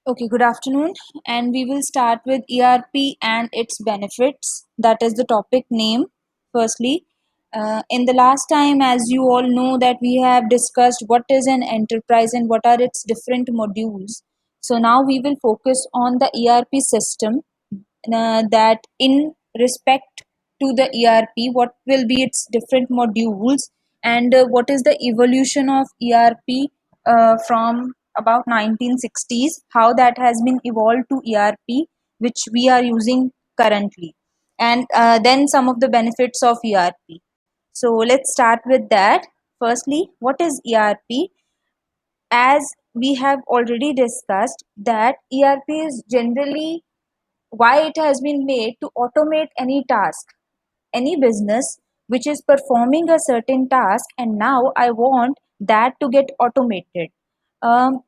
Okay, good afternoon, and we will start with ERP and its benefits. That is the topic name. Firstly, in the last time, as you all know, that we have discussed what is an enterprise and what are its different modules. So now we will focus on the ERP system. That in respect to the ERP, what will be its different modules and what is the evolution of ERP from about 1960s, how that has been evolved to ERP, which we are using currently, and then some of the benefits of ERP. So let's start with that. Firstly, what is ERP? As we have already discussed, that ERP is generally why it has been made to automate any task, any business which is performing a certain task, and now I want that to get automated. um,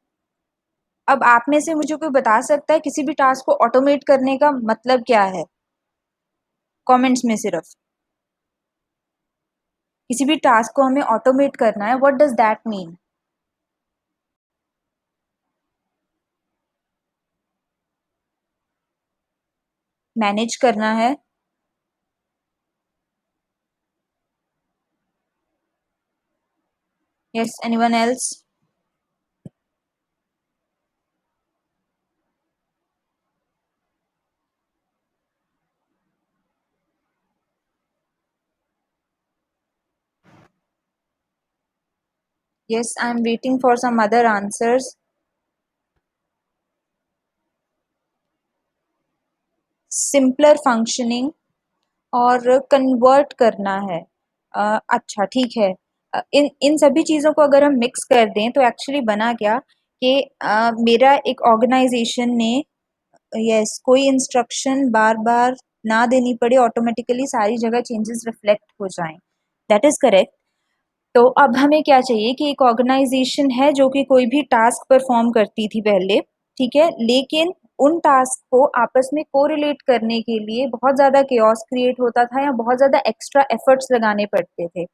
अब आप में से मुझे कोई बता सकता है किसी भी टास्क को ऑटोमेट करने का मतलब क्या है? कमेंट्स में सिर्फ किसी भी टास्क को हमें ऑटोमेट करना है, what does that mean? Manage करना है? Yes, anyone else? Yes, I am waiting for some other answers. Simpler functioning और कन्वर्ट करना है. अच्छा, ठीक है. इन इन सभी चीज़ों को अगर हम मिक्स कर दें तो एक्चुअली बना क्या कि मेरा एक ऑर्गेनाइजेशन ने, यस, कोई इंस्ट्रक्शन बार बार ना देनी पड़े, ऑटोमेटिकली सारी जगह चेंजेस रिफ्लेक्ट हो जाएं. That is correct. तो अब हमें क्या चाहिए कि एक ऑर्गेनाइजेशन है जो कि कोई भी टास्क परफॉर्म करती थी पहले, ठीक है, लेकिन उन टास्क को आपस में कोरिलेट करने के लिए बहुत ज़्यादा केओस क्रिएट होता था या बहुत ज़्यादा एक्स्ट्रा एफर्ट्स लगाने पड़ते थे.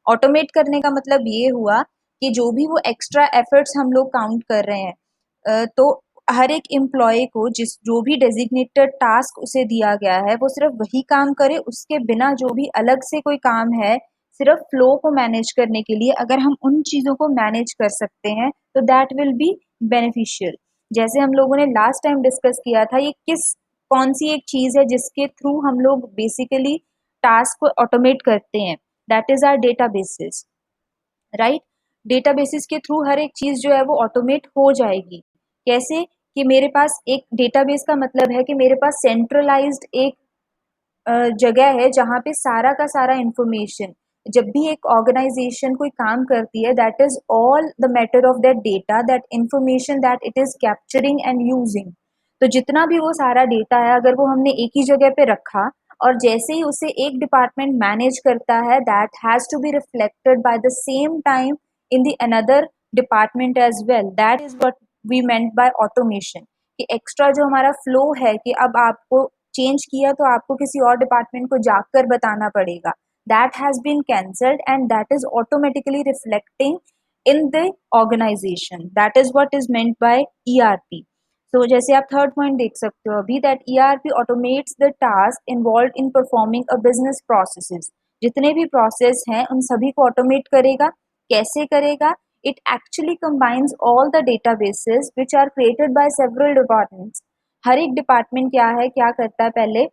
ऑटोमेट करने का मतलब ये हुआ कि जो भी वो एक्स्ट्रा एफर्ट्स हम लोग काउंट कर रहे हैं, तो हर एक एम्प्लॉय को जिस जो भी डेजिग्नेटेड टास्क उसे दिया गया है वो सिर्फ वही काम करे, उसके बिना जो भी अलग से कोई काम है सिर्फ फ्लो को मैनेज करने के लिए अगर हम उन चीज़ों को मैनेज कर सकते हैं तो दैट विल बी बेनिफिशियल. जैसे हम लोगों ने लास्ट टाइम डिस्कस किया था, ये किस कौन सी एक चीज़ है जिसके थ्रू हम लोग बेसिकली टास्क को ऑटोमेट करते हैं? That is our databases, right? Databases के थ्रू हर एक चीज़ जो है वो ऑटोमेट हो जाएगी. कैसे? कि मेरे पास एक डेटाबेस का मतलब है कि मेरे पास सेंट्रलाइज्ड एक जगह है जहाँ पे सारा का सारा इंफॉर्मेशन, जब भी एक ऑर्गेनाइजेशन कोई काम करती है, that is all the matter of that data, that information that it is capturing and using. तो जितना भी वो सारा डेटा है, अगर वो हमने एक ही जगह पे रखा और जैसे ही उसे एक डिपार्टमेंट मैनेज करता है, that has to be reflected by the same time in the another department as well. That is what we meant by automation. कि एक्स्ट्रा जो हमारा फ्लो है कि अब आपको चेंज किया तो आपको किसी और डिपार्टमेंट को जाकर बताना पड़ेगा, that has been cancelled and that is automatically reflecting in the organisation. That is what is meant by ERP. तो जैसे आप थर्ड पॉइंट देख सकते हो अभी, that ERP automates the task involve in performing a business processes. जितने भी process हैं उन सभी को ऑटोमेट करेगा. कैसे करेगा? It actually combines all the databases which are created by several departments. हर एक डिपार्टमेंट क्या है, क्या करता है पहले,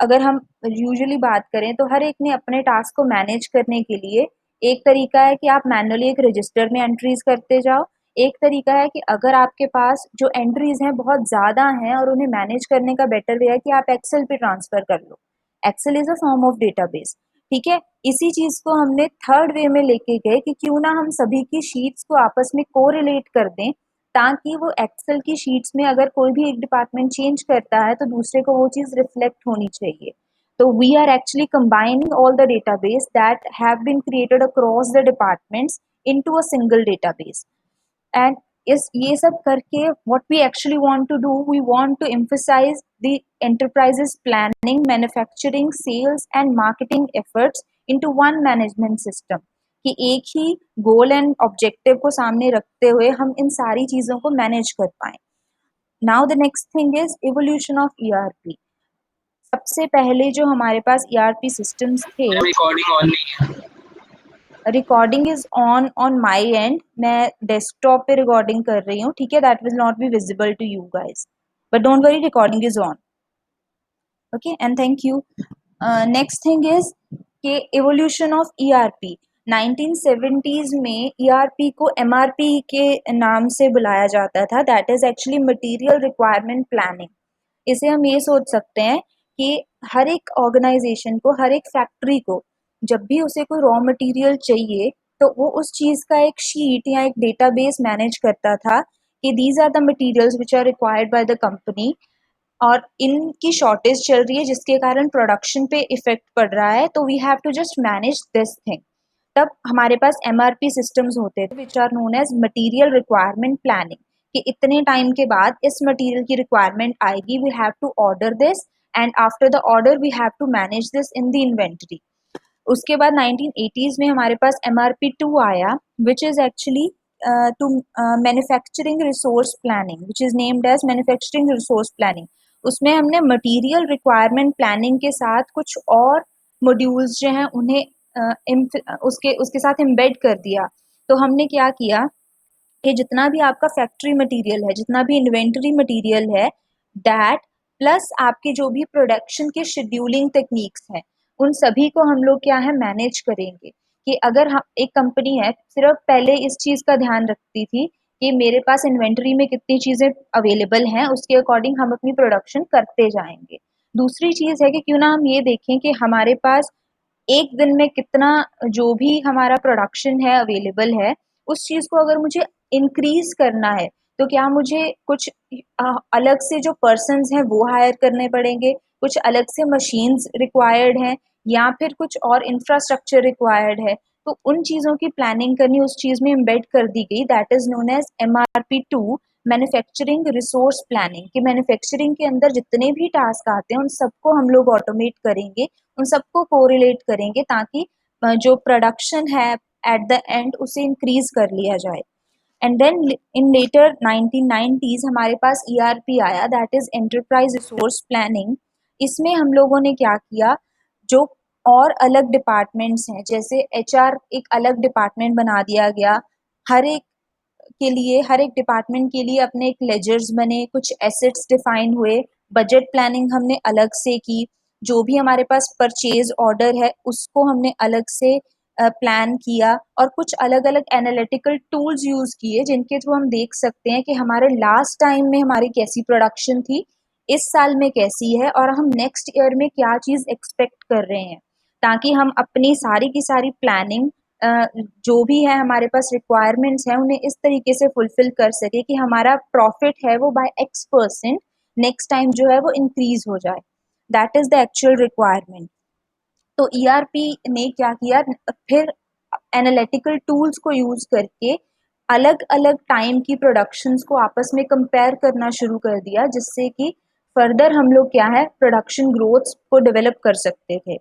अगर हम यूजुअली बात करें तो हर एक ने अपने टास्क को मैनेज करने के लिए एक तरीका है कि आप मैनुअली एक रजिस्टर में एंट्रीज करते जाओ. एक तरीका है कि अगर आपके पास जो एंट्रीज हैं बहुत ज़्यादा हैं और उन्हें मैनेज करने का बेटर वे है कि आप एक्सेल पे ट्रांसफ़र कर लो. Excel is a form of database, ठीक है? इसी चीज़ को हमने थर्ड वे में लेके गए कि क्यों ना हम सभी की शीट्स को आपस में कोरिलेट कर दें, ताकि वो एक्सेल की शीट्स में अगर कोई भी एक डिपार्टमेंट चेंज करता है तो दूसरे को वो चीज़ रिफ्लेक्ट होनी चाहिए. तो we are actually combining all the database that have been created across the departments into a single database. And इस ये सब करके what we actually want to do, we want to emphasize the enterprise's planning, manufacturing, sales and marketing efforts into one management system. कि एक ही goal and objective को सामने रखते हुए हम इन सारी चीज़ों को मैनेज कर पाएँ. Now the next thing is evolution of ERP. सबसे पहले जो हमारे पास ईआरपी सिस्टम्स थे, रिकॉर्डिंग ऑन नहीं है। Recording is on on my end, मैं डेस्कटॉप पे रिकॉर्डिंग कर रही हूँ, ठीक है, that will not be visible to you guys, but don't worry, recording is on. Okay and thank you. Next thing is के इवोल्यूशन ऑफ ईआरपी। 1970s में ERP को एमआरपी के नाम से बुलाया जाता था, that is actually material requirement planning. इसे हम ये सोच सकते हैं कि हर एक ऑर्गेनाइजेशन को, हर एक फैक्ट्री को जब भी उसे कोई रॉ मटेरियल चाहिए तो वो उस चीज का एक शीट या एक डेटाबेस मैनेज करता था कि these are the materials which are required by the company, और इनकी शॉर्टेज चल रही है जिसके कारण प्रोडक्शन पे इफेक्ट पड़ रहा है, तो we have to just manage this thing. तब हमारे पास एमआरपी सिस्टम्स होते थे which are known as material requirement planning, कि इतने टाइम के बाद इस मटेरियल की रिक्वायरमेंट आएगी, we have to order this and after the order we have to manage this in the inventory. उसके बाद 1980s में हमारे पास MRP2 आया, which is actually two manufacturing resource planning, which is named as manufacturing resource planning. उसमें हमने material requirement planning के साथ कुछ और मॉड्यूल्स जो हैं उन्हें उसके उसके साथ एम्बेड कर दिया। तो हमने क्या किया कि जितना भी आपका फैक्ट्री मटेरियल है, जितना भी इन्वेंटरी मटेरियल है, दैट प्लस आपके जो भी प्रोडक्शन के शेड्यूलिंग टेक्निक्स हैं, उन सभी को हम लोग क्या है मैनेज करेंगे। कि अगर हम एक कंपनी है सिर्फ पहले इस चीज का ध्यान रखती थी कि मेरे पास इन्वेंटरी में कितनी चीजें अवेलेबल हैं, उसके अकॉर्डिंग हम अपनी प्रोडक्शन करते जाएंगे। दूसरी चीज है कि क्यों ना हम ये देखें कि हमारे पास एक दिन में कितना जो भी हमारा प्रोडक्शन है अवेलेबल है, उस चीज को अगर मुझे इंक्रीज करना है तो क्या मुझे कुछ अलग से जो पर्सन्स हैं वो हायर करने पड़ेंगे, कुछ अलग से मशीन्स रिक्वायर्ड हैं, या फिर कुछ और इंफ्रास्ट्रक्चर रिक्वायर्ड है। तो उन चीजों की प्लानिंग करनी उस चीज में एम्बेड कर दी गई, that is known as MRP2, manufacturing resource planning. कि मैन्युफैक्चरिंग के अंदर जितने भी टास्क आते हैं उन सबको हम लोग ऑटोमेट करेंगे, उन सबको कोरिलेट करेंगे, ताकि जो प्रोडक्शन है एट द एंड उसे इंक्रीज कर लिया जाए। And then in later 1990s हमारे पास ERP आया, that is enterprise resource planning. इसमें हम लोगों ने क्या किया, जो और अलग डिपार्टमेंट्स हैं, जैसे HR एक अलग डिपार्टमेंट बना दिया गया, हर एक के लिए, हर एक डिपार्टमेंट के लिए अपने एक लेजर्स बने, कुछ एसेट्स डिफाइन हुए, बजट प्लानिंग हमने अलग से की, जो भी हमारे पास परचेज ऑर्डर है उसको हमने अलग से प्लान किया, और कुछ अलग अलग एनालिटिकल टूल्स यूज किए जिनके थ्रू हम देख सकते हैं कि हमारे लास्ट टाइम में हमारी कैसी प्रोडक्शन थी, इस साल में कैसी है, और हम नेक्स्ट ईयर में क्या चीज एक्सपेक्ट कर रहे हैं, ताकि हम अपनी सारी की सारी प्लानिंग जो भी है हमारे पास रिक्वायरमेंट्स हैं उन्हें इस तरीके से फुलफिल कर सके कि हमारा प्रॉफिट है वो बाय X% नेक्स्ट टाइम जो है वो इंक्रीज हो जाए। That is the actual requirement. तो ERP ने क्या किया, फिर एनालिटिकल टूल्स को यूज करके अलग अलग टाइम की प्रोडक्शंस को आपस में कंपेयर करना शुरू कर दिया, जिससे कि फर्दर हम लोग क्या है प्रोडक्शन ग्रोथ को डेवलप कर सकते थे।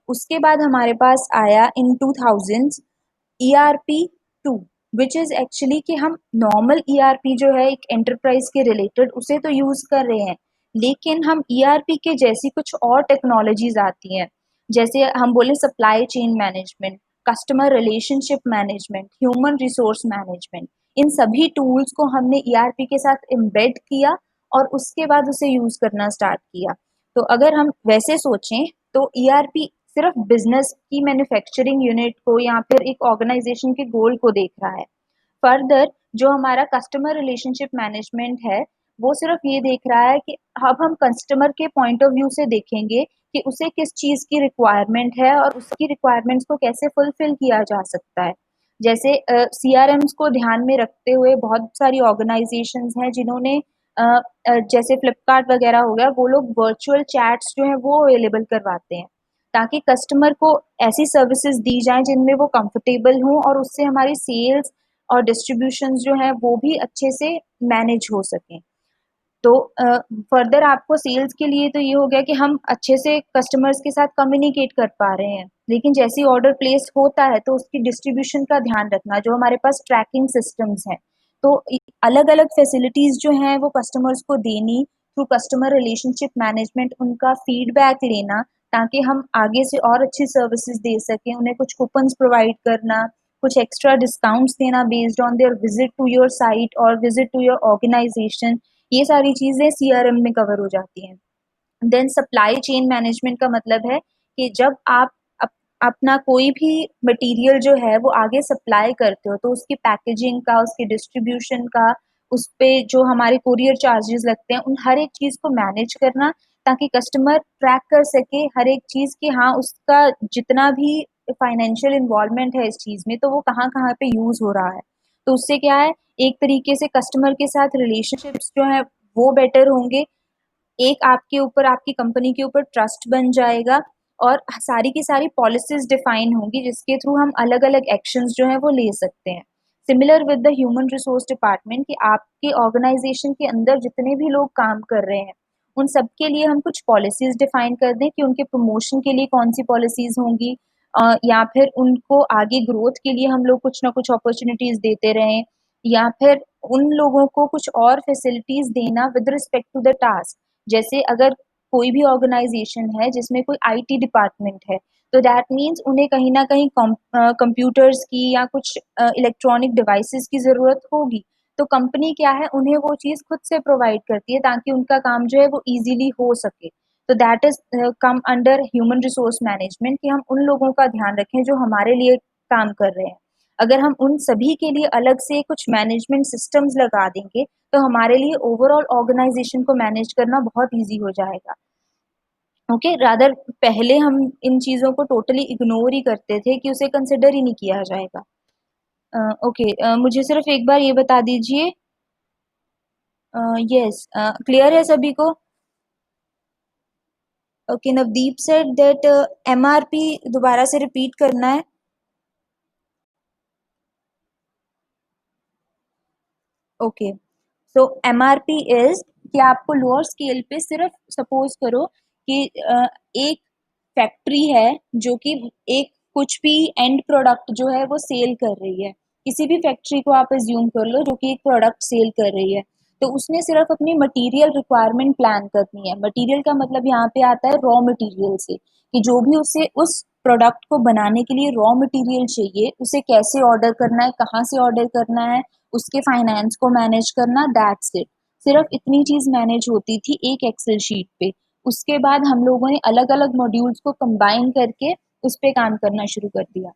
उसके बाद हमारे पास आया इन 2000s ERP2, which is actually कि हम नॉर्मल ERP जो है एक एंटरप्राइज के रिलेटेड उसे तो यूज कर रहे हैं, लेकिन हम ERP के जैसी कुछ और टेक्नोलॉजीज आती हैं, जैसे हम बोले supply chain management, customer relationship management, human resource management. इन सभी टूल्स को हमने ERP के साथ एम्बेड किया और उसके बाद उसे यूज करना स्टार्ट किया। तो अगर हम वैसे सोचें तो ERP सिर्फ बिजनेस की मैन्युफैक्चरिंग यूनिट को या फिर एक ऑर्गेनाइजेशन के गोल को देख रहा है। फर्दर जो हमारा कस्टमर रिलेशनशिप मैनेजमेंट है वो सिर्फ ये देख रहा है कि अब हम कस्टमर के पॉइंट ऑफ व्यू से देखेंगे कि उसे किस चीज की रिक्वायरमेंट है और उसकी रिक्वायरमेंट्स को कैसे फुलफिल किया जा सकता है। जैसे CRMs को ध्यान में रखते हुए बहुत सारी ऑर्गेनाइजेशंस हैं जिन्होंने जैसे फ्लिपकार्ट वगैरह हो गया, वो लोग वर्चुअल चैट्स जो है वो अवेलेबल करवाते हैं, ताकि कस्टमर को ऐसी सर्विसेज दी जाएं जिनमें वो कंफर्टेबल हों और उससे हमारी सेल्स और डिस्ट्रीब्यूशन जो है वो भी अच्छे से मैनेज हो सकें। तो फर्दर आपको सेल्स के लिए तो ये हो गया कि हम अच्छे से कस्टमर्स के साथ कम्युनिकेट कर पा रहे हैं, लेकिन जैसे ही ऑर्डर प्लेस होता है तो उसकी डिस्ट्रीब्यूशन का ध्यान रखना, जो हमारे पास ट्रैकिंग सिस्टम्स हैं, तो अलग अलग फैसिलिटीज जो हैं वो कस्टमर्स को देनी थ्रू कस्टमर रिलेशनशिप मैनेजमेंट, उनका फीडबैक लेना ताकि हम आगे से और अच्छी सर्विसेज दे सकें, उन्हें कुछ कूपन्स प्रोवाइड करना, कुछ एक्स्ट्रा डिस्काउंट्स देना based on their visit to your site और विजिट टू योर ऑर्गेनाइजेशन। ये सारी चीजें सीआरएम में कवर हो जाती हैं। देन सप्लाई चेन मैनेजमेंट का मतलब है कि जब आप अपना कोई भी मटेरियल जो है वो आगे सप्लाई करते हो तो उसकी पैकेजिंग का, उसके डिस्ट्रीब्यूशन का, उस पे जो हमारे कुरियर चार्जेस लगते हैं, उन हर एक चीज को मैनेज करना ताकि कस्टमर ट्रैक कर सके हर एक चीज कि हाँ उसका जितना भी फाइनेंशियल इन्वॉल्वमेंट है इस चीज में तो वो कहाँ कहाँ पे यूज हो रहा है। तो उससे क्या है, एक तरीके से कस्टमर के साथ रिलेशनशिप्स जो है वो बेटर होंगे, एक आपके ऊपर, आपकी कंपनी के ऊपर ट्रस्ट बन जाएगा और सारी की सारी पॉलिसीज डिफाइन होंगी जिसके थ्रू हम अलग अलग एक्शंस जो है वो ले सकते हैं। Similar with the human resource department कि आपके ऑर्गेनाइजेशन के अंदर जितने भी लोग काम कर रहे हैं उन सब के लिए हम कुछ पॉलिसीज डिफाइन कर दें कि उनके प्रमोशन के लिए कौन सी पॉलिसीज होंगी, या फिर उनको आगे ग्रोथ के लिए हम लोग कुछ ना कुछ अपॉर्चुनिटीज देते रहें, या फिर उन लोगों को कुछ और फैसिलिटीज देना with respect to the task. जैसे अगर कोई भी ऑर्गेनाइजेशन है जिसमें कोई आईटी डिपार्टमेंट है तो दैट मीन्स उन्हें कहीं ना कहीं कंप्यूटर्स की या कुछ इलेक्ट्रॉनिक डिवाइसेस की ज़रूरत होगी। तो कंपनी क्या है, उन्हें वो चीज़ खुद से प्रोवाइड करती है ताकि उनका काम जो है वो इजीली हो सके। तो that is come under human resource management कि हम उन लोगों का ध्यान रखें जो हमारे लिए काम कर रहे हैं। अगर हम उन सभी के लिए अलग से कुछ मैनेजमेंट सिस्टम्स लगा देंगे तो हमारे लिए ओवरऑल ऑर्गेनाइजेशन को मैनेज करना बहुत ईजी हो जाएगा। ओके, रादर पहले हम इन चीज़ों को टोटली इग्नोर ही करते थे कि उसे कंसिडर ही नहीं किया जाएगा। ओके, मुझे सिर्फ एक बार ये बता दीजिए, यस क्लियर है सभी को? Okay, Navdeep said that MRP दोबारा से रिपीट करना है। ओके, सो एमआरपी इज कि आपको लोअर स्केल पे सिर्फ सपोज करो कि एक फैक्ट्री है जो कि एक कुछ भी एंड प्रोडक्ट जो है वो सेल कर रही है। किसी भी फैक्ट्री को आप एज्यूम कर लो जो कि एक प्रोडक्ट सेल कर रही है। तो उसने सिर्फ अपनी मटेरियल रिक्वायरमेंट प्लान करनी है। मटेरियल का मतलब यहाँ पे आता है रॉ मटेरियल से, कि जो भी उसे उस प्रोडक्ट को बनाने के लिए रॉ मटेरियल चाहिए उसे कैसे ऑर्डर करना है, कहाँ से ऑर्डर करना है, उसके फाइनेंस को मैनेज करना, दैट्स इट। सिर्फ इतनी चीज मैनेज होती थी एक एक्सेल शीट पे। उसके बाद हम लोगों ने अलग अलग मॉड्यूल्स को कंबाइन करके उस पे काम करना शुरू कर दिया।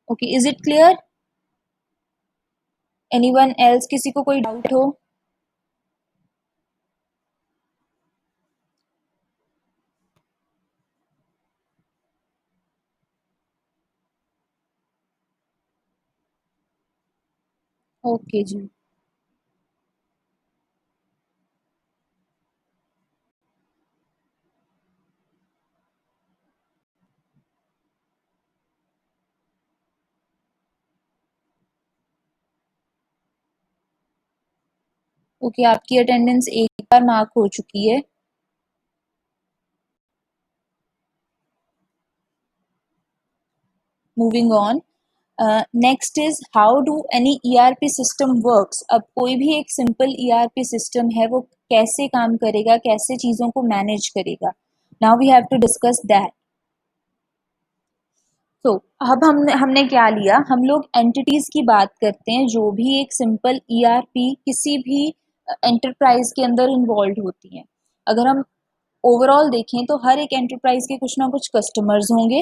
Okay, is it clear? Anyone else, किसी को कोई डाउट हो? ओके जी। ओके, आपकी अटेंडेंस एक बार मार्क हो चुकी है। Moving on, next is how do any ERP system works. अब कोई भी एक सिंपल ईआरपी सिस्टम है वो कैसे काम करेगा, कैसे चीजों को मैनेज करेगा। Now we have to discuss that. तो अब हमने हमने क्या लिया, हम लोग एंटिटीज की बात करते हैं जो भी एक सिंपल ईआरपी किसी भी एंटरप्राइज के अंदर इन्वॉल्व होती हैं। अगर हम ओवरऑल देखें तो हर एक एंटरप्राइज के कुछ ना कुछ कस्टमर्स होंगे,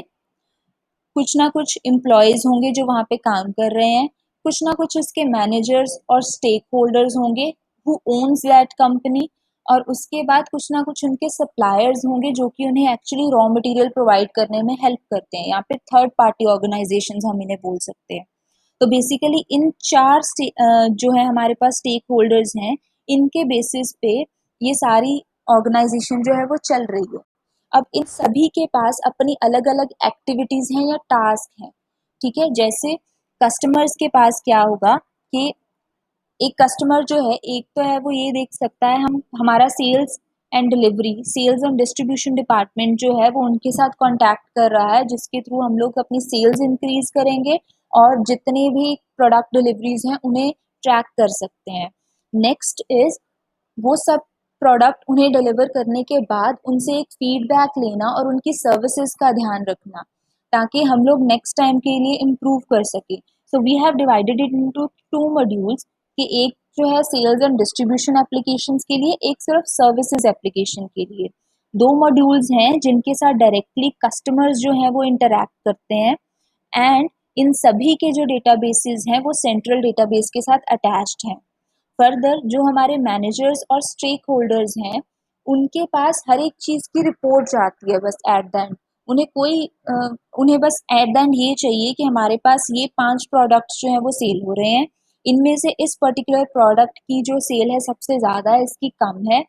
कुछ ना कुछ एम्प्लॉयज होंगे जो वहां पे काम कर रहे हैं, कुछ ना कुछ उसके मैनेजर्स और स्टेक होल्डर्स होंगे हु ओन्स दैट कंपनी, और उसके बाद कुछ ना कुछ उनके सप्लायर्स होंगे जो कि उन्हें एक्चुअली रॉ मटेरियल प्रोवाइड करने में हेल्प करते हैं। यहाँ पे थर्ड पार्टी ऑर्गेनाइजेशंस हम इन्हें बोल सकते हैं। तो बेसिकली इन चार जो है हमारे पास स्टेक होल्डर्स हैं, इनके बेसिस पे ये सारी ऑर्गेनाइजेशन जो है वो चल रही है। अब इन सभी के पास अपनी अलग अलग एक्टिविटीज हैं या टास्क हैं। ठीक है, जैसे कस्टमर्स के पास क्या होगा कि एक कस्टमर जो है, एक तो है वो ये देख सकता है हम हमारा sales and delivery, sales and distribution department जो है वो उनके साथ कांटेक्ट कर रहा है, जिसके थ्रू हम लोग अपनी सेल्स इंक्रीज करेंगे और जितने भी प्रोडक्ट डिलीवरीज हैं उन्हें ट्रैक कर सकते हैं। नेक्स्ट इज वो सब प्रोडक्ट उन्हें डिलीवर करने के बाद उनसे एक फीडबैक लेना और उनकी सर्विसेज का ध्यान रखना, ताकि हम लोग नेक्स्ट टाइम के लिए इम्प्रूव कर सके। So we have divided it into two modules, कि एक जो है सेल्स एंड डिस्ट्रीब्यूशन एप्लीकेशंस के लिए, एक सिर्फ सर्विसेज एप्लीकेशन के लिए। दो मॉड्यूल्स हैं जिनके साथ डायरेक्टली कस्टमर्स जो हैं वो इंटरैक्ट करते हैं, एंड इन सभी के जो डेटाबेसेस हैं वो सेंट्रल डेटाबेस के साथ अटैच्ड हैं। फर्दर जो हमारे मैनेजर्स और स्टेक होल्डर्स हैं उनके पास हर एक चीज़ की रिपोर्ट जाती है बस एट द एंड। उन्हें कोई उन्हें बस एट द एंड ये चाहिए कि हमारे पास ये 5 प्रोडक्ट्स जो हैं वो सेल हो रहे हैं, इनमें से इस पर्टिकुलर प्रोडक्ट की जो सेल है सबसे ज़्यादा है, इसकी कम है,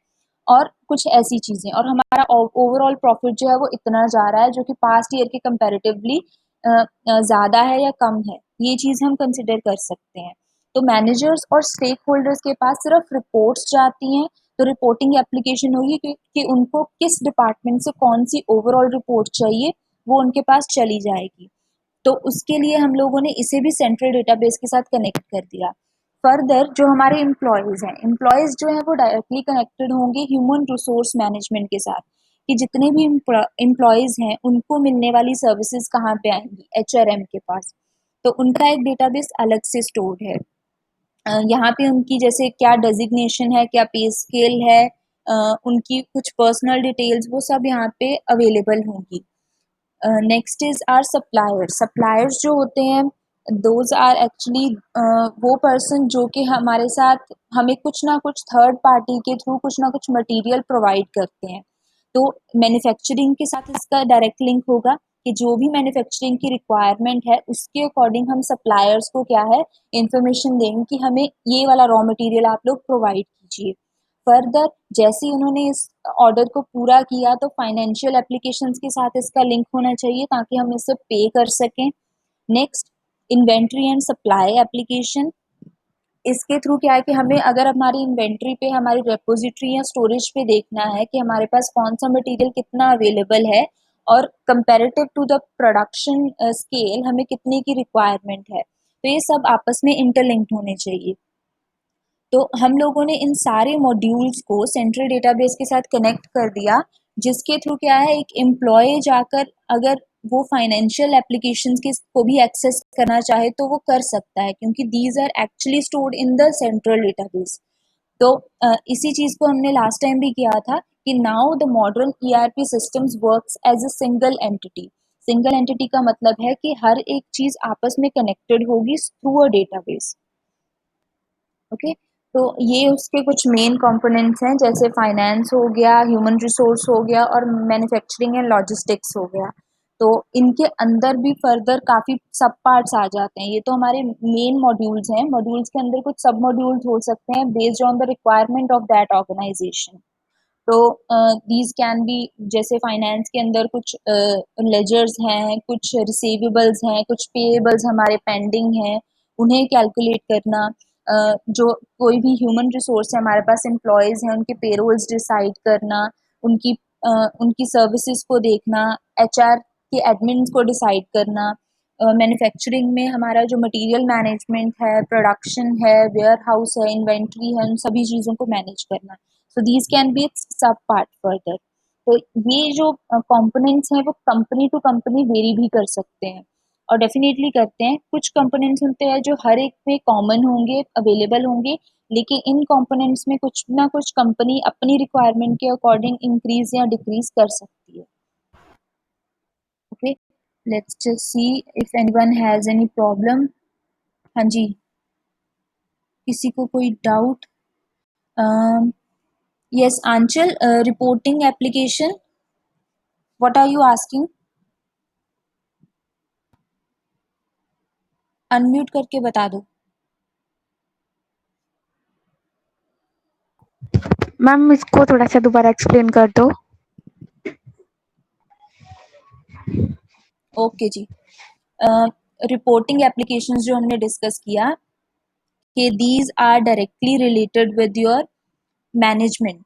और कुछ ऐसी चीज़ें, और हमारा ओवरऑल प्रॉफिट जो है वो इतना जा रहा है जो कि पास्ट ईयर के कंपैरेटिवली ज़्यादा है या कम है, ये चीज़ हम कंसिडर कर सकते हैं। तो मैनेजर्स और स्टेक होल्डर्स के पास सिर्फ रिपोर्ट्स जाती हैं, तो रिपोर्टिंग एप्लीकेशन होगी कि उनको किस डिपार्टमेंट से कौन सी ओवरऑल रिपोर्ट चाहिए वो उनके पास चली जाएगी। तो उसके लिए हम लोगों ने इसे भी सेंट्रल डेटाबेस के साथ कनेक्ट कर दिया। फर्दर जो हमारे एम्प्लॉयज़ हैं, एम्प्लॉयज़ जो हैं वो डायरेक्टली कनेक्टेड होंगे ह्यूमन रिसोर्स मैनेजमेंट के साथ, कि जितने भी एम्प्लॉयज़ हैं उनको मिलने वाली सर्विसेज कहाँ पे आएंगी, एचआरएम के पास। तो उनका एक डेटाबेस अलग से स्टोर्ड है। यहाँ पे उनकी जैसे क्या डेजिग्नेशन है, क्या पे स्केल है, उनकी कुछ पर्सनल डिटेल्स, वो सब यहाँ पे अवेलेबल होंगी। Next is our suppliers. Suppliers जो होते हैं दोज आर एक्चुअली वो पर्सन जो कि हमारे साथ हमें कुछ ना कुछ थर्ड पार्टी के थ्रू कुछ ना कुछ मटेरियल प्रोवाइड करते हैं। तो मैन्युफैक्चरिंग के साथ इसका डायरेक्ट लिंक होगा, कि जो भी मैन्युफैक्चरिंग की रिक्वायरमेंट है उसके अकॉर्डिंग हम सप्लायर्स को क्या है इंफॉर्मेशन देंगे कि हमें ये वाला रॉ मटेरियल आप लोग प्रोवाइड कीजिए। फर्दर जैसे ही उन्होंने इस ऑर्डर को पूरा किया तो फाइनेंशियल एप्लीकेशंस के साथ इसका लिंक होना चाहिए ताकि हम इसे पे कर सकें। Next, inventory and supply application. इसके थ्रू क्या है कि हमें अगर हमारी इन्वेंट्री पे, हमारी रेपोजिटरी या स्टोरेज पे देखना है कि हमारे पास कौन सा मटेरियल कितना अवेलेबल है और comparative to the production scale हमें कितने की रिक्वायरमेंट है, तो ये सब आपस में इंटरलिंक्ड होने चाहिए। तो हम लोगों ने इन सारे मॉड्यूल्स को सेंट्रल डेटाबेस के साथ कनेक्ट कर दिया, जिसके थ्रू क्या है एक एम्प्लॉय जाकर अगर वो फाइनेंशियल एप्लीकेशंस के को भी एक्सेस करना चाहे तो वो कर सकता है, क्योंकि these are actually stored in the central database. तो इसी चीज को हमने लास्ट टाइम भी किया था कि now the modern ERP systems works as a single entity. Single entity का मतलब है कि हर एक चीज आपस में कनेक्टेड होगी थ्रू अ डेटाबेस। ओके, तो ये उसके कुछ मेन कंपोनेंट्स हैं, जैसे फाइनेंस हो गया, ह्यूमन रिसोर्स हो गया और मैन्युफैक्चरिंग एंड लॉजिस्टिक्स हो गया। तो इनके अंदर भी फर्दर काफ़ी सब पार्ट्स आ जाते हैं। ये तो हमारे मेन मॉड्यूल्स हैं। मॉड्यूल्स के अंदर कुछ सब मॉड्यूल्स हो सकते हैं based on the requirement of that organisation. तो दीज कैन बी, जैसे फाइनेंस के अंदर कुछ लेजर्स हैं, कुछ रिसीवेबल्स हैं, कुछ पेएबल्स हमारे पेंडिंग हैं, उन्हें कैलकुलेट करना। जो कोई भी ह्यूमन रिसोर्स है हमारे पास, एम्प्लॉयज़ हैं, उनके पेरोल्स डिसाइड करना, उनकी उनकी सर्विसेज को देखना, एचआर के एडमिन्स को डिसाइड करना। मैन्युफैक्चरिंग में हमारा जो मटेरियल मैनेजमेंट है, प्रोडक्शन है, वेयर हाउस है, इन्वेंट्री है, उन सभी चीज़ों को मैनेज करना। So these can B it's सब पार्ट फर्दर। तो ये जो कंपोनेंट्स हैं वो कंपनी टू कंपनी वेरी भी कर सकते हैं, और डेफिनेटली करते हैं। कुछ कंपोनेंट्स होते हैं जो हर एक पे कॉमन होंगे, अवेलेबल होंगे, लेकिन इन कंपोनेंट्स में कुछ ना कुछ कंपनी अपनी रिक्वायरमेंट के अकॉर्डिंग इंक्रीज या डिक्रीज कर सकती है। Okay, let's just see if anyone has any problem. हाँ जी, किसी को कोई doubt? Yes Aanchal, reporting application, what are you asking? Unmute करके बता दो। मैम इसको थोड़ा सा दोबारा एक्सप्लेन कर दो। ओके जी, रिपोर्टिंग एप्लीकेशंस जो हमने डिस्कस किया कि these are directly related with your management.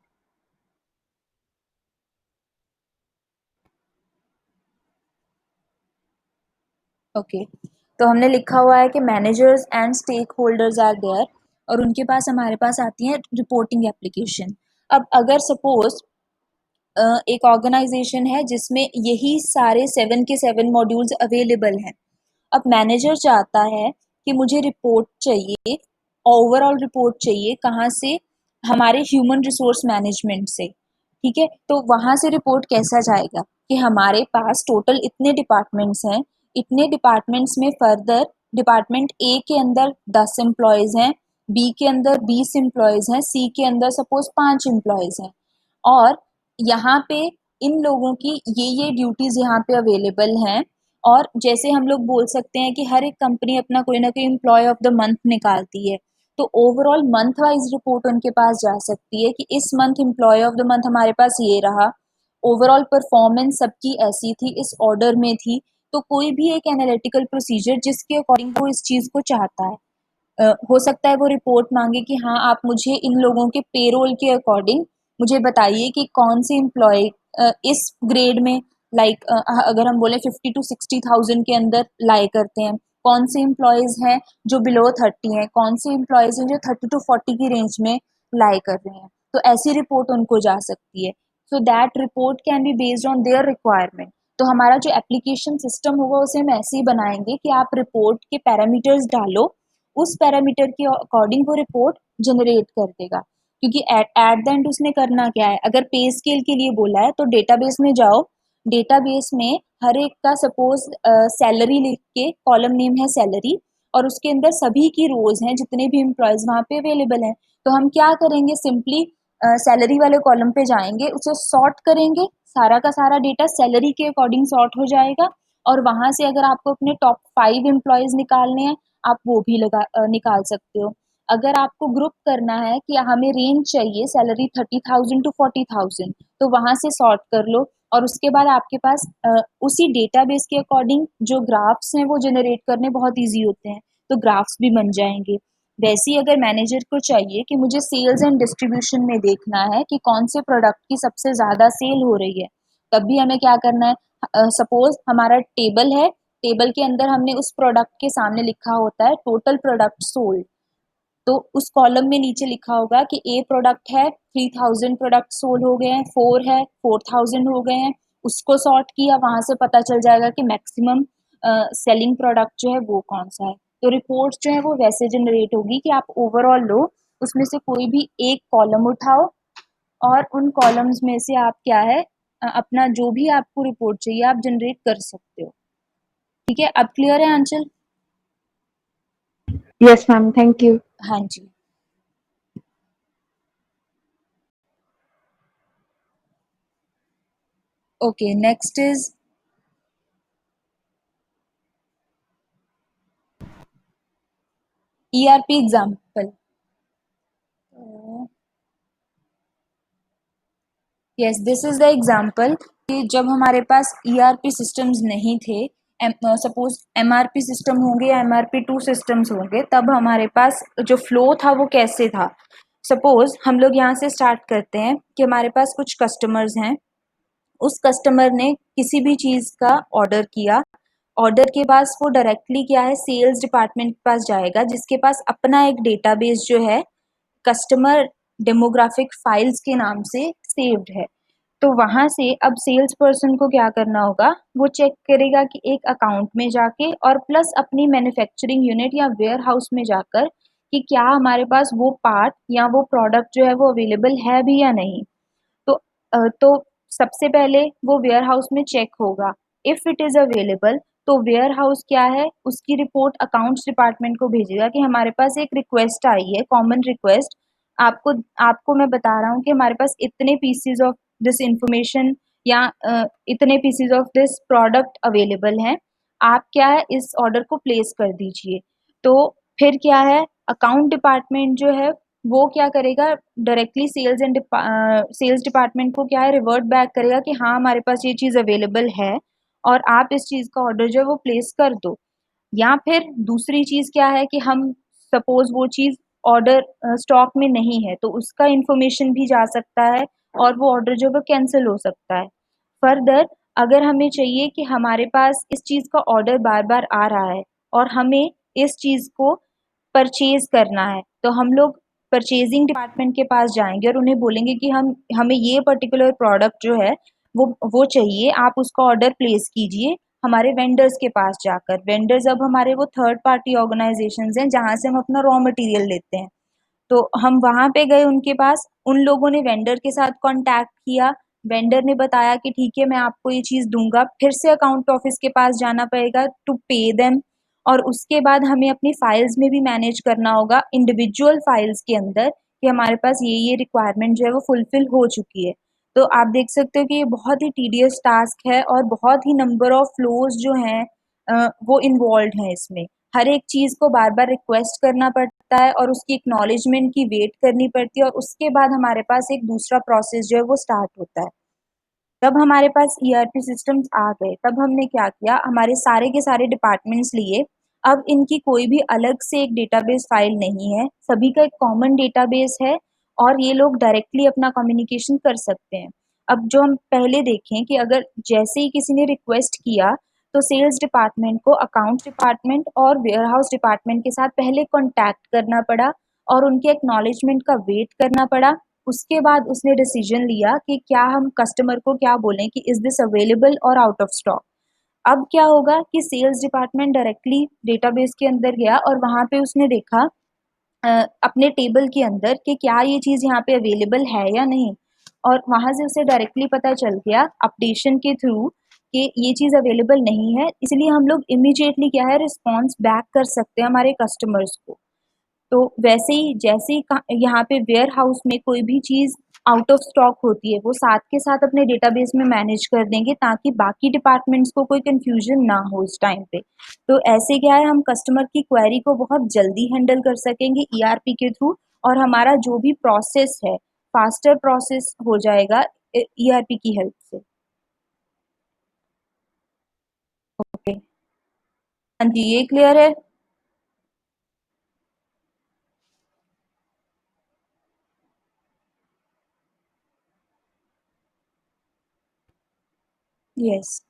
Okay, तो हमने लिखा हुआ है कि managers and stakeholders are there, और उनके पास हमारे पास आती है रिपोर्टिंग एप्लीकेशन। अब अगर सपोज एक ऑर्गेनाइजेशन है जिसमें यही सारे 7 के 7 मॉड्यूल्स अवेलेबल हैं। अब मैनेजर चाहता है कि मुझे रिपोर्ट चाहिए, ओवरऑल रिपोर्ट चाहिए, कहाँ से? हमारे ह्यूमन रिसोर्स मैनेजमेंट से, ठीक है? तो वहाँ से रिपोर्ट कैसा जाएगा कि हमारे पास टोटल इतने डिपार्टमेंट्स हैं, इतने डिपार्टमेंट्स में फर्दर डिपार्टमेंट ए के अंदर 10 एम्प्लॉयज़ हैं, बी के अंदर 20 एम्प्लॉयज़ हैं, सी के अंदर सपोज 5 एम्प्लॉयज़ हैं, और यहाँ पे इन लोगों की ये ड्यूटीज यहाँ पे अवेलेबल हैं। और जैसे हम लोग बोल सकते हैं कि हर एक कंपनी अपना कोई ना कोई एम्प्लॉय ऑफ द मंथ निकालती है, तो ओवरऑल मंथ वाइज रिपोर्ट उनके पास जा सकती है कि इस month employ of the month हमारे पास ये रहा, ओवरऑल परफॉर्मेंस सबकी ऐसी थी, इस ऑर्डर में थी। तो कोई भी एक एनालिटिकल प्रोसीजर जिसके अकॉर्डिंग वो इस चीज को चाहता है, हो सकता है वो रिपोर्ट मांगे कि हाँ आप मुझे इन लोगों के पेरोल के अकॉर्डिंग मुझे बताइए कि कौन से एम्प्लॉय इस ग्रेड में, लाइक अगर हम बोले 50 to 60,000 के अंदर लाई करते हैं, कौन से एम्प्लॉयज हैं जो बिलो 30 हैं, कौन से एम्प्लॉयज हैं जो 30 to 40 की रेंज में लाई कर रहे हैं। तो ऐसी रिपोर्ट उनको जा सकती है। So that report can be based on their requirement. तो हमारा जो एप्लीकेशन सिस्टम होगा उसे हम ऐसे ही बनाएंगे कि आप रिपोर्ट के पैरामीटर्स डालो, उस पैरामीटर के अकॉर्डिंग वो रिपोर्ट जनरेट कर देगा। क्योंकि एट द एंड उसने करना क्या है, अगर पे स्केल के लिए बोला है तो डेटाबेस में जाओ, डेटाबेस में हर एक का सपोज सैलरी लिख के, कॉलम नेम है सैलरी, और उसके अंदर सभी की रोज हैं जितने भी एम्प्लॉयज वहां पे अवेलेबल हैं। तो हम क्या करेंगे, सिंपली सैलरी वाले कॉलम पे जाएंगे, उसे सॉर्ट करेंगे, सारा का सारा डेटा सैलरी के अकॉर्डिंग सॉर्ट हो जाएगा। और वहां से अगर आपको अपने टॉप 5 एम्प्लॉयज निकालने हैं, आप वो भी निकाल सकते हो। अगर आपको ग्रुप करना है कि हमें रेंज चाहिए सैलरी 30,000 to 40,000, तो वहां से सॉर्ट कर लो, और उसके बाद आपके पास उसी डेटाबेस के अकॉर्डिंग जो ग्राफ्स हैं वो जनरेट करने बहुत इजी होते हैं, तो ग्राफ्स भी बन जाएंगे। वैसे ही अगर मैनेजर को चाहिए कि मुझे सेल्स एंड डिस्ट्रीब्यूशन में देखना है कि कौन से प्रोडक्ट की सबसे ज्यादा सेल हो रही है, तब भी हमें क्या करना है, सपोज हमारा टेबल है, टेबल के अंदर हमने उस प्रोडक्ट के सामने लिखा होता है टोटल प्रोडक्ट सोल्ड, तो उस कॉलम में नीचे लिखा होगा कि ए प्रोडक्ट है 3,000 प्रोडक्ट सोल्ड हो गए हैं, 4 है 4,000 हो गए हैं, उसको सॉर्ट किया, वहां से पता चल जाएगा कि मैक्सिमम सेलिंग प्रोडक्ट जो है वो कौन सा है। तो रिपोर्ट जो है वो वैसे जनरेट होगी कि आप ओवरऑल लो, उसमें से कोई भी एक कॉलम उठाओ, और उन कॉलम्स में से आप क्या है, अपना जो भी आपको रिपोर्ट चाहिए आप जनरेट कर सकते हो। ठीक है, अब क्लियर है आंचल? Yes, ma'am. Thank you. हाँ जी। Okay, next is ERP example. Yes, this is the example कि जब हमारे पास ईआरपी सिस्टम्स नहीं थे, सपोज एमआरपी सिस्टम होंगे या एमआरपी 2 सिस्टम्स होंगे, तब हमारे पास जो फ्लो था वो कैसे था। सपोज हम लोग यहाँ से स्टार्ट करते हैं कि हमारे पास कुछ कस्टमर्स हैं, उस कस्टमर ने किसी भी चीज़ का ऑर्डर किया, ऑर्डर के बाद वो डायरेक्टली क्या है सेल्स डिपार्टमेंट के पास जाएगा, जिसके पास अपना एक डेटाबेस जो है कस्टमर डेमोग्राफिक फाइल्स के नाम से सेव्ड है। तो वहां से अब सेल्स पर्सन को क्या करना होगा, वो चेक करेगा कि एक अकाउंट में जाके और प्लस अपनी मैन्युफैक्चरिंग यूनिट या वेयर हाउस में जाकर कि क्या हमारे पास वो पार्ट या वो प्रोडक्ट जो है वो अवेलेबल है भी या नहीं। तो तो सबसे पहले वो वेयर हाउस में चेक होगा, इफ इट इज अवेलेबल, तो वेयर हाउस क्या है उसकी रिपोर्ट अकाउंट्स डिपार्टमेंट को भेजेगा कि हमारे पास एक रिक्वेस्ट आई है, कॉमन रिक्वेस्ट, आपको आपको मैं बता रहा हूँ कि हमारे पास इतने पीसीज ऑफ दिस इंफॉर्मेशन या इतने PCs of this product available हैं, आप क्या है इस ऑर्डर को प्लेस कर दीजिए। तो फिर क्या है, अकाउंट डिपार्टमेंट जो है वो क्या करेगा, डायरेक्टली सेल्स डिपार्टमेंट को क्या है रिवर्ट बैक करेगा कि हाँ हमारे पास ये चीज़ अवेलेबल है और आप इस चीज़ का ऑर्डर जो है वो प्लेस कर दो। या फिर दूसरी चीज़ क्या है कि हम सपोज वो चीज़ ऑर्डर स्टॉक में नहीं है, तो उसका इंफॉर्मेशन भी जा सकता है और वो ऑर्डर जो है वो कैंसिल हो सकता है। फर्दर अगर हमें चाहिए कि हमारे पास इस चीज़ का ऑर्डर बार-बार आ रहा है और हमें इस चीज़ को परचेज़ करना है, तो हम लोग परचेज़िंग डिपार्टमेंट के पास जाएँगे और उन्हें बोलेंगे कि हम हमें ये पर्टिकुलर प्रोडक्ट जो है वो चाहिए, आप उसका ऑर्डर प्लेस कीजिए हमारे वेंडर्स के पास जाकर। वेंडर्स अब हमारे वो थर्ड पार्टी ऑर्गेनाइज़ेशंस हैं जहाँ से हम अपना रॉ मटेरियल लेते हैं। तो हम वहाँ पे गए उनके पास, उन लोगों ने वेंडर के साथ कॉन्टैक्ट किया, वेंडर ने बताया कि ठीक है मैं आपको ये चीज़ दूँगा, फिर से अकाउंट ऑफिस के पास जाना पड़ेगा टू पे देम और उसके बाद हमें अपनी फाइल्स में भी मैनेज करना होगा इंडिविजुअल फाइल्स के अंदर कि हमारे पास ये रिक्वायरमेंट जो है वो फुलफिल हो चुकी है। तो आप देख सकते हो कि ये बहुत ही टीडियस टास्क है और बहुत ही नंबर ऑफ फ्लोज़ जो हैं वो इन्वॉल्व्ड हैं इसमें। हर एक चीज़ को बार-बार रिक्वेस्ट करना पड़ता है और उसकी एक्नॉलेजमेंट की वेट करनी पड़ती है और उसके बाद हमारे पास एक दूसरा प्रोसेस जो है वो स्टार्ट होता है। जब हमारे पास ईआरपी सिस्टम्स आ गए, तब हमने क्या किया, हमारे सारे के सारे डिपार्टमेंट्स लिए, अब इनकी कोई भी अलग से एक डेटाबेस फाइल नहीं है, सभी का एक कॉमन डेटाबेस है और ये लोग डायरेक्टली अपना कम्युनिकेशन कर सकते हैं। अब जो हम पहले देखें कि अगर जैसे ही किसी ने रिक्वेस्ट किया, तो सेल्स डिपार्टमेंट को अकाउंट्स डिपार्टमेंट और वेयरहाउस डिपार्टमेंट के साथ पहले कॉन्टैक्ट करना पड़ा और उनके एक्नॉलेजमेंट का वेट करना पड़ा। उसके बाद उसने डिसीजन लिया कि क्या हम कस्टमर को क्या बोलें कि इज़ दिस अवेलेबल और आउट ऑफ स्टॉक। अब क्या होगा कि सेल्स डिपार्टमेंट डायरेक्टली डेटाबेस के अंदर गया और वहाँ पे उसने देखा अपने टेबल के अंदर कि क्या ये चीज़ यहाँ पे अवेलेबल है या नहीं और वहाँ से उसे डायरेक्टली पता चल गया अपडेशन के थ्रू कि ये चीज़ अवेलेबल नहीं है, इसलिए हम लोग इमीडिएटली क्या है रिस्पॉन्स बैक कर सकते हैं हमारे कस्टमर्स को। तो वैसे ही जैसे ही यहाँ पे वेयर हाउस में कोई भी चीज़ आउट ऑफ स्टॉक होती है, वो साथ के साथ अपने डेटाबेस में मैनेज कर देंगे ताकि बाकी डिपार्टमेंट्स को कोई कंफ्यूजन ना हो उस टाइम पे। तो ऐसे क्या है हम कस्टमर की क्वेरी को बहुत जल्दी हैंडल कर सकेंगे ईआरपी के थ्रू और हमारा जो भी प्रोसेस है, फास्टर प्रोसेस हो जाएगा ईआरपी की हेल्प से। ओके। हाँ जी, ये क्लियर है? यस।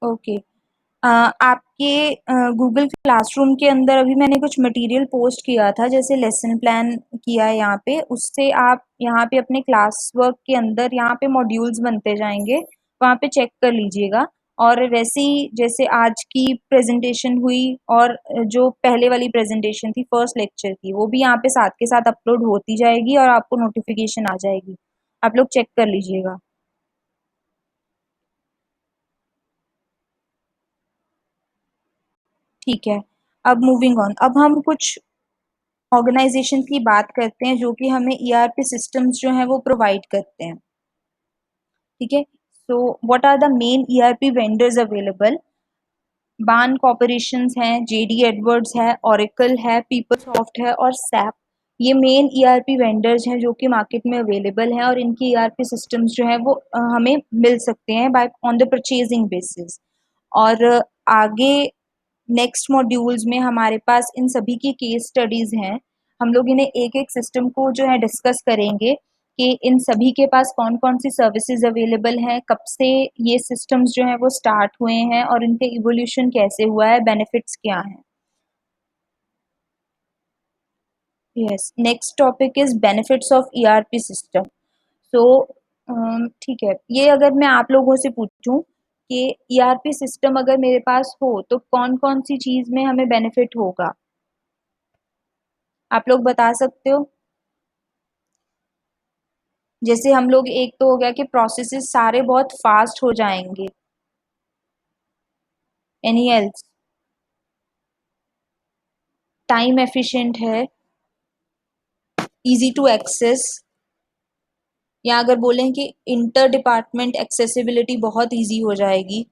ओके। आपके गूगल क्लासरूम के अंदर अभी मैंने कुछ मटेरियल पोस्ट किया था जैसे लेसन प्लान किया है यहाँ पे उससे आप यहाँ पे अपने क्लास वर्क के अंदर यहाँ पे मॉड्यूल्स बनते जाएंगे वहाँ पे चेक कर लीजिएगा और वैसे ही जैसे आज की प्रेजेंटेशन हुई और जो पहले वाली प्रेजेंटेशन थी फर्स्ट लेक्चर की वो भी यहाँ पे साथ के साथ अपलोड होती जाएगी और आपको नोटिफिकेशन आ जाएगी आप लोग चेक कर लीजिएगा। ठीक है। अब मूविंग ऑन अब हम कुछ ऑर्गेनाइजेशन की बात करते हैं जो कि हमें ईआरपी सिस्टम्स जो हैं वो प्रोवाइड करते हैं। ठीक है। So what are the main ERP vendors available. Baan corporations हैं, जेडी एडवर्ड्स है, ओरेकल है, पीपलसॉफ्ट है और सैप। ये मेन ईआरपी वेंडर्स हैं जो कि मार्केट में अवेलेबल हैं और इनकी ईआरपी सिस्टम्स जो हैं वो हमें मिल सकते हैं by on the purchasing basis. और आगे नेक्स्ट मॉड्यूल्स में हमारे पास इन सभी की केस स्टडीज हैं। हम लोग इन्हें एक एक सिस्टम को जो है डिस्कस करेंगे कि इन सभी के पास कौन कौन सी सर्विसेज अवेलेबल हैं, कब से ये सिस्टम्स जो हैं वो स्टार्ट हुए हैं और इनके इवोल्यूशन कैसे हुआ है, बेनिफिट्स क्या हैं। Yes, next topic is benefits of ERP system. So ठीक है, ये अगर मैं आप लोगों से पूछूं कि ईआरपी सिस्टम अगर मेरे पास हो तो कौन कौन सी चीज में हमें बेनिफिट होगा, आप लोग बता सकते हो? जैसे हम लोग एक तो हो गया कि प्रोसेसेस सारे बहुत फास्ट हो जाएंगे। Any else? टाइम एफिशिएंट है, इजी टू एक्सेस, या अगर बोलें कि इंटर डिपार्टमेंट एक्सेसिबिलिटी बहुत इजी हो जाएगी।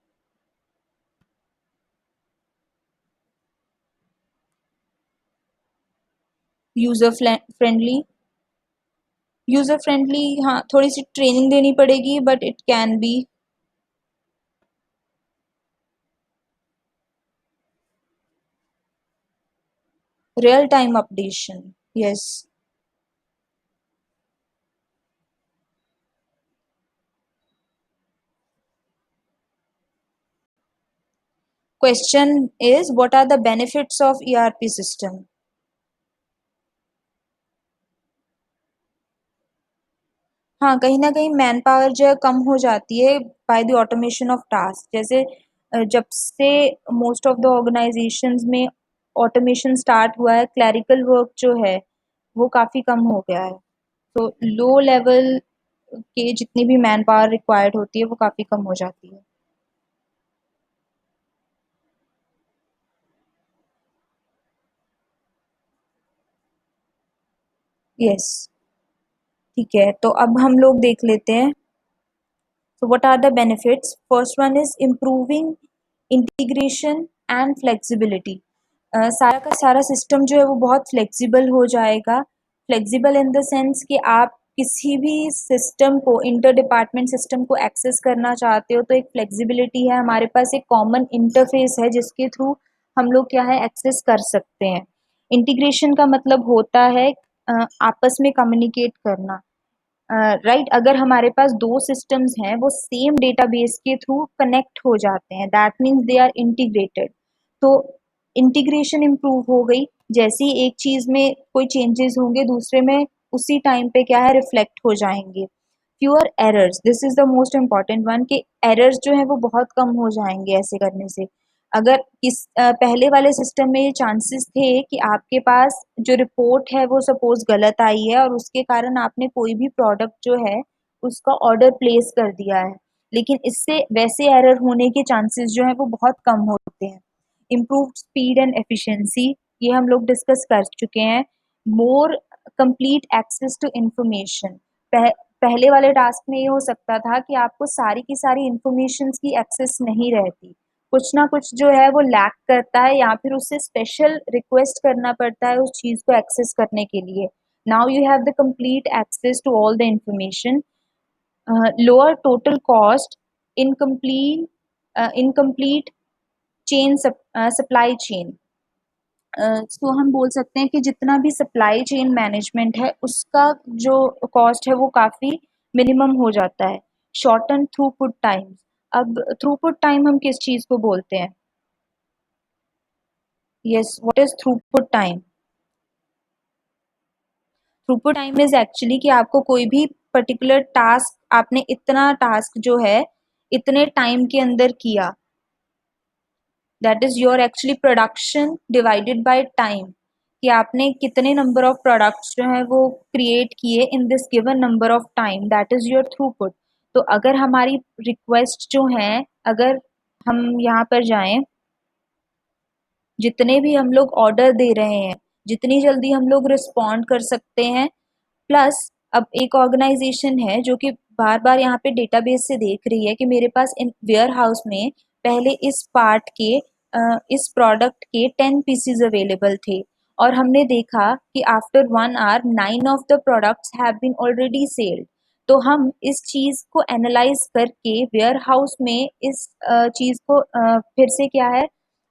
यूजर फ्रेंडली, यूजर फ्रेंडली, हाँ थोड़ी सी ट्रेनिंग देनी पड़ेगी but it can be. Real time updation, yes. Question is what are the benefits of ERP system. हाँ, कहीं न कहीं मैन पावर जो है कम हो जाती है by the automation of task. जैसे जब से मोस्ट ऑफ द ऑर्गेनाइजेशंस में ऑटोमेशन स्टार्ट हुआ है, क्लरिकल वर्क जो है वो काफ़ी कम हो गया है। तो लो लेवल के जितनी भी मैन पावर रिक्वायर्ड होती है वो काफ़ी कम हो जाती है। यस, ठीक है, तो अब हम लोग देख लेते हैं। So what are the benefits? First one is improving integration and flexibility. सारा का सारा सिस्टम जो है वो बहुत फ्लेक्सिबल हो जाएगा। फ्लेक्सिबल इन द सेंस कि आप किसी भी सिस्टम को, इंटर डिपार्टमेंट सिस्टम को एक्सेस करना चाहते हो तो एक फ्लेक्सिबिलिटी है, हमारे पास एक कॉमन इंटरफेस है जिसके थ्रू हम लोग क्या है एक्सेस कर सकते हैं। इंटीग्रेशन का मतलब होता है आपस में कम्युनिकेट करना। राइट, अगर हमारे पास दो सिस्टम्स हैं वो सेम डेटाबेस के थ्रू कनेक्ट हो जाते हैं, that means they are integrated. तो इंटीग्रेशन इम्प्रूव हो गई। जैसे ही एक चीज में कोई चेंजेस होंगे दूसरे में उसी टाइम पे क्या है रिफ्लेक्ट हो जाएंगे। Fewer errors, this is the most important one, कि एरर्स जो है वो बहुत कम हो जाएंगे ऐसे करने से। अगर पहले वाले सिस्टम में ये चांसेस थे कि आपके पास जो रिपोर्ट है वो सपोज गलत आई है और उसके कारण आपने कोई भी प्रोडक्ट जो है उसका ऑर्डर प्लेस कर दिया है, लेकिन इससे वैसे एरर होने के चांसेस जो है वो बहुत कम होते हैं। इम्प्रूव्ड स्पीड एंड एफिशिएंसी, ये हम लोग डिस्कस कर चुके हैं। More complete access to information, पहले वाले टास्क में ये हो सकता था कि आपको सारी की सारी इंफॉर्मेशन की एक्सेस नहीं रहती, कुछ ना कुछ जो है वो लैक करता है या फिर उससे स्पेशल रिक्वेस्ट करना पड़ता है उस चीज को एक्सेस करने के लिए। Now you have the complete access to all the information. Lower total cost, incomplete chain, supply chain. So हम बोल सकते हैं कि जितना भी सप्लाई चेन मैनेजमेंट है उसका जो कॉस्ट है वो काफ़ी मिनिमम हो जाता है। शॉर्टन थ्रूपुट टाइम, अब थ्रूपुट टाइम हम किस चीज़ को बोलते हैं? Yes, what is throughput time? Throughput time is actually कि आपको कोई भी पर्टिकुलर टास्क, आपने इतना टास्क जो है इतने टाइम के अंदर किया, that is your actually production divided by time, कि आपने कितने नंबर ऑफ प्रोडक्ट्स जो है वो क्रिएट किए in this given number of time, that is your throughput. तो अगर हमारी रिक्वेस्ट जो है, अगर हम यहाँ पर जाएं, जितने भी हम लोग ऑर्डर दे रहे हैं जितनी जल्दी हम लोग रिस्पॉन्ड कर सकते हैं, प्लस अब एक ऑर्गेनाइजेशन है जो कि बार बार यहाँ पे डेटाबेस से देख रही है कि मेरे पास इन वेयर हाउस में पहले इस पार्ट के इस प्रोडक्ट के 10 पीसीज अवेलेबल थे और हमने देखा कि after 1 hour 9 of the products have been already selled. तो हम इस चीज को एनालाइज करके वेयर हाउस में इस चीज को फिर से क्या है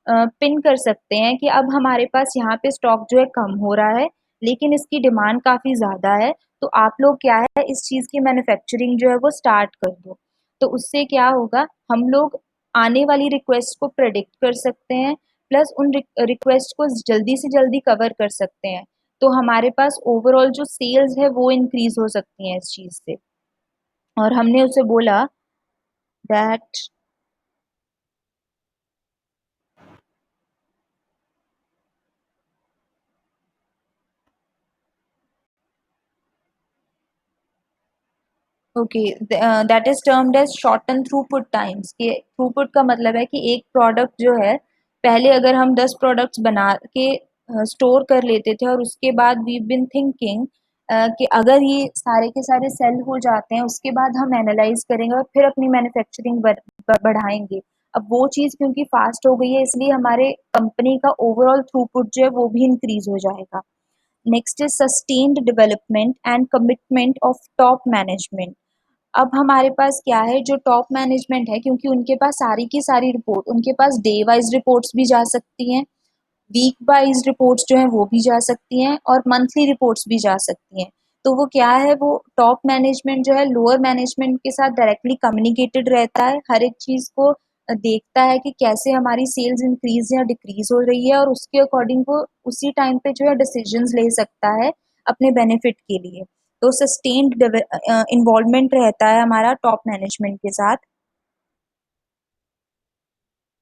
पिन कर सकते हैं कि अब हमारे पास यहाँ पे स्टॉक जो है कम हो रहा है लेकिन इसकी डिमांड काफ़ी ज़्यादा है, तो आप लोग क्या है इस चीज़ की मैन्युफैक्चरिंग जो है वो स्टार्ट कर दो। तो उससे क्या होगा, हम लोग आने वाली रिक्वेस्ट को प्रेडिक्ट कर सकते हैं, प्लस उन रिक्वेस्ट को जल्दी से जल्दी कवर कर सकते हैं। तो हमारे पास ओवरऑल जो सेल्स है वो इंक्रीज हो सकती हैं इस चीज़ से। और हमने उसे बोला that okay, that is termed as shorten throughput times, कि थ्रूपुट का मतलब है कि एक प्रोडक्ट जो है पहले अगर हम 10 प्रोडक्ट्स बना के स्टोर कर लेते थे और उसके बाद वी बिन थिंकिंग कि अगर ये सारे के सारे सेल हो जाते हैं उसके बाद हम एनालाइज करेंगे और फिर अपनी मैन्युफैक्चरिंग बढ़ाएंगे। अब वो चीज़ क्योंकि फास्ट हो गई है इसलिए हमारे कंपनी का ओवरऑल थ्रूपुट जो है वो भी इंक्रीज हो जाएगा। Next is sustained development and commitment of top management. अब हमारे पास क्या है, जो टॉप मैनेजमेंट है, क्योंकि उनके पास सारी की सारी रिपोर्ट, उनके पास डे वाइज रिपोर्ट्स भी जा सकती हैं, वीक वाइज रिपोर्ट्स जो हैं वो भी जा सकती हैं, और मंथली रिपोर्ट्स भी जा सकती हैं। तो वो क्या है, वो टॉप मैनेजमेंट जो है लोअर मैनेजमेंट के साथ डायरेक्टली कम्युनिकेटेड रहता है, हर एक चीज़ को देखता है कि कैसे हमारी सेल्स इंक्रीज या डिक्रीज हो रही है, और उसके अकॉर्डिंग वो उसी टाइम पे जो है डिसीजंस ले सकता है अपने बेनिफिट के लिए। तो सस्टेन्ड इन्वॉल्वमेंट रहता है हमारा टॉप मैनेजमेंट के साथ।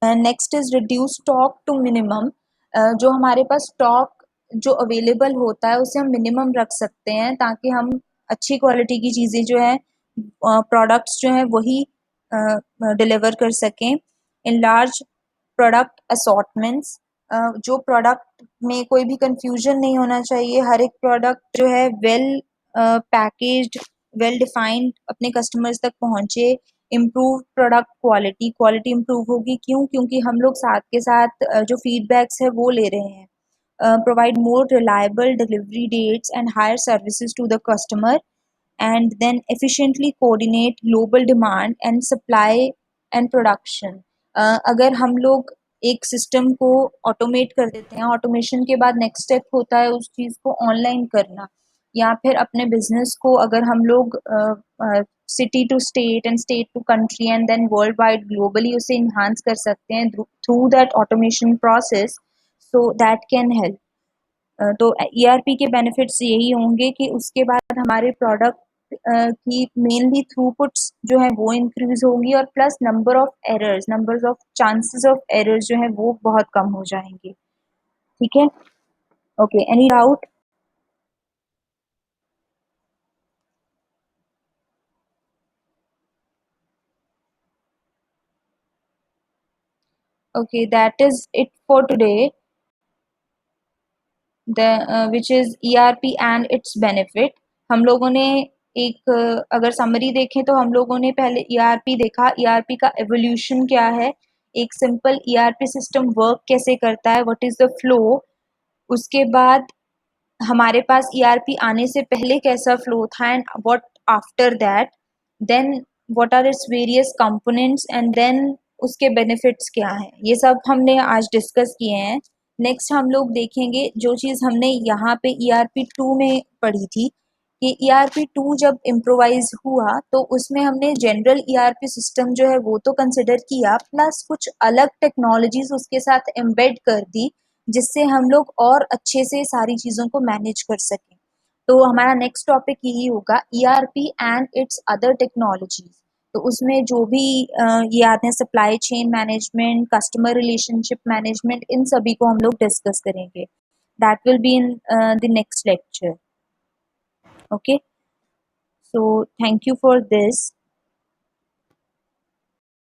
Next is reduce stock to minimum. जो हमारे पास स्टॉक जो अवेलेबल होता है उसे हम मिनिमम रख सकते हैं, ताकि हम अच्छी क्वालिटी की चीज़ें जो है, प्रोडक्ट्स जो हैं वही डिलीवर कर सकें। इन लार्ज प्रोडक्ट असॉर्टमेंट्स, जो प्रोडक्ट में कोई भी कंफ्यूजन नहीं होना चाहिए, हर एक प्रोडक्ट जो है वेल पैकेज्ड, वेल डिफाइंड अपने कस्टमर्स तक पहुंचे। Improve product quality, quality improve होगी, क्यों? क्योंकि हम लोग साथ के साथ जो फीडबैक्स है वो ले रहे हैं। Provide more reliable delivery dates and higher services to the customer, and then efficiently coordinate global demand and supply and production। अगर हम लोग एक सिस्टम को ऑटोमेट कर देते हैं, ऑटोमेशन के बाद नेक्स्ट स्टेप होता है उस चीज़ को ऑनलाइन करना, या फिर अपने बिजनेस को अगर हम लोग city to state and state to country and then worldwide globally उसे इन्हांस कर सकते हैं through that automation process, so that can help. तो ईआरपी के बेनिफिट्स यही होंगे कि उसके बाद हमारे प्रोडक्ट की मेनली थ्रूपुट्स जो है वो इंक्रीज होंगी, और plus number of errors, numbers of chances of errors जो है वो बहुत कम हो जाएंगे। ठीक है, okay, any doubt? Okay, that is it for today, the which is ERP and it's benefit. हम लोगों ने एक अगर समरी देखें तो हम लोगों ने पहले ईआरपी देखा, ईआरपी का एवोल्यूशन क्या है, एक सिंपल ईआरपी सिस्टम वर्क कैसे करता है, व्हाट इज द फ्लो। उसके बाद हमारे पास ईआरपी आने से पहले कैसा फ्लो था, and what after that, then what are its various components, and then उसके बेनिफिट्स क्या हैं, ये सब हमने आज डिस्कस किए हैं। नेक्स्ट हम लोग देखेंगे जो चीज़ हमने यहाँ पे ईआरपी 2 में पढ़ी थी, कि ईआरपी 2 जब इम्प्रोवाइज हुआ तो उसमें हमने जनरल ईआरपी सिस्टम जो है वो तो कंसिडर किया, प्लस कुछ अलग टेक्नोलॉजीज उसके साथ एम्बेड कर दी, जिससे हम लोग और अच्छे से सारी चीज़ों को मैनेज कर सकें। तो हमारा नेक्स्ट टॉपिक यही होगा, ERP and its other technologies. तो उसमें जो भी ये आते हैं, supply chain management, customer relationship management, इन सभी को हम लोग डिस्कस करेंगे। That will be in the next lecture. Okay, so thank you for this.